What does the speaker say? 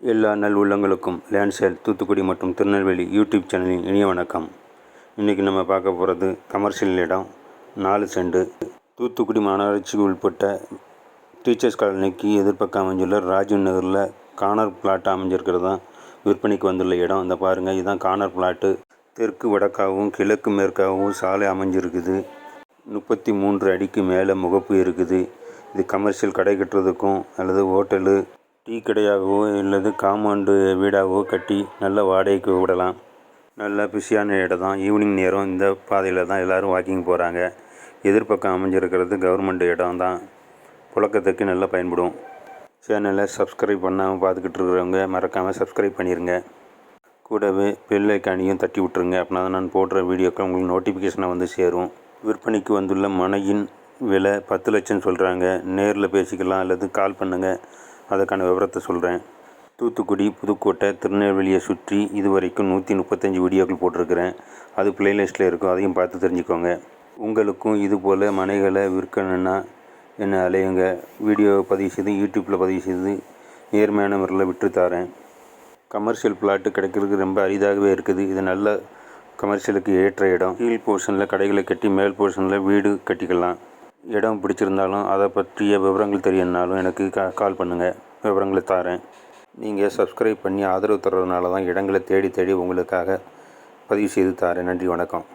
எல்லா நல் உள்ளங்களுக்கும் லேண்ட் சேல் தூத்துக்குடி மற்றும் திருநெல்வேலி யூடியூப் சேனலின் இனிய வணக்கம். இன்றைக்கி நம்ம பார்க்க போகிறது கமர்ஷியல் இடம் 4 சென்ட் தூத்துக்குடி மாநகராட்சிக்கு உட்பட்ட டீச்சர்ஸ் காலனிக்கு எதிர்பக்கம் அமைஞ்சுள்ள ராஜீவ் நகரில் கார்னர் பிளாட் அமைஞ்சிருக்கிறது தான் விற்பனைக்கு வந்துள்ள இடம். இந்த பாருங்கள், இதுதான் கார்னர் பிளாட்டு. தெற்கு வடக்காகவும் கிழக்கு மேற்காகவும் சாலை அமைஞ்சிருக்குது. 33 அடிக்கு மேலே முகப்பு இருக்குது. இது கமர்ஷியல் கடை கட்டுறதுக்கும் அல்லது ஹோட்டலு டீ கடையாகவோ அல்லது காம்பவுண்டு வீடாகவோ கட்டி நல்ல வாடகைக்கு விடலாம். நல்ல பிஸியான இடம் தான். ஈவினிங் நேரம் இந்த பாதையில் தான் எல்லோரும் வாக்கிங் போகிறாங்க. எதிர்பக்கம் அமைஞ்சிருக்கிறது கவர்மெண்ட் இடம் தான். புழக்கத்துக்கு நல்லா பயன்படும். சேனலை சப்ஸ்கிரைப் பண்ணாமல் பார்த்துக்கிட்டு இருக்கிறவங்க மறக்காமல் சப்ஸ்கிரைப் பண்ணிடுங்க. கூடவே பெல் ஐக்கானையும் தட்டி விட்டுருங்க. அப்படின்னா தான் நான் போடுற வீடியோக்கள் உங்களுக்கு நோட்டிஃபிகேஷனாக வந்து சேரும். விற்பனைக்கு வந்துள்ள மனையின் விலை 10 லட்சம் சொல்கிறாங்க. நேரில் பேசிக்கலாம் அல்லது கால் பண்ணுங்கள், அதுக்கான விவரத்தை சொல்கிறேன். தூத்துக்குடி, புதுக்கோட்டை, திருநெல்வேலியை சுற்றி இதுவரைக்கும் 135 வீடியோக்கள் போட்டிருக்கிறேன். அது ப்ளேலிஸ்ட்டில் இருக்கும், அதையும் பார்த்து தெரிஞ்சுக்கோங்க. உங்களுக்கும் இதுபோல் மனைகளை விற்கணுன்னா என்ன அலையுங்க. வீடியோ பதிவு செய்து யூடியூப்பில் பதிவு செய்து நேர்மையான முறையில் விற்றுத்தாரேன். கமர்ஷியல் பிளாட்டு கிடைக்கிறதுக்கு ரொம்ப அரிதாகவே இருக்குது. இது நல்ல கமர்ஷியலுக்கு ஏற்ற இடம். கீழ் போர்ஷனில் கடைகளை கட்டி மேல் போர்ஷனில் வீடு கட்டிக்கலாம். இடம் பிடிச்சிருந்தாலும் அதை பற்றிய விவரங்கள் தெரியணுன்னாலும் எனக்கு கால் பண்ணுங்கள், விவரங்களை தாரேன். நீங்கள் சப்ஸ்கிரைப் பண்ணி ஆதரவு தர்றதுனால தான் இடங்களை தேடி உங்களுக்காக பதிவு செய்து தாரேன். நன்றி, வணக்கம்.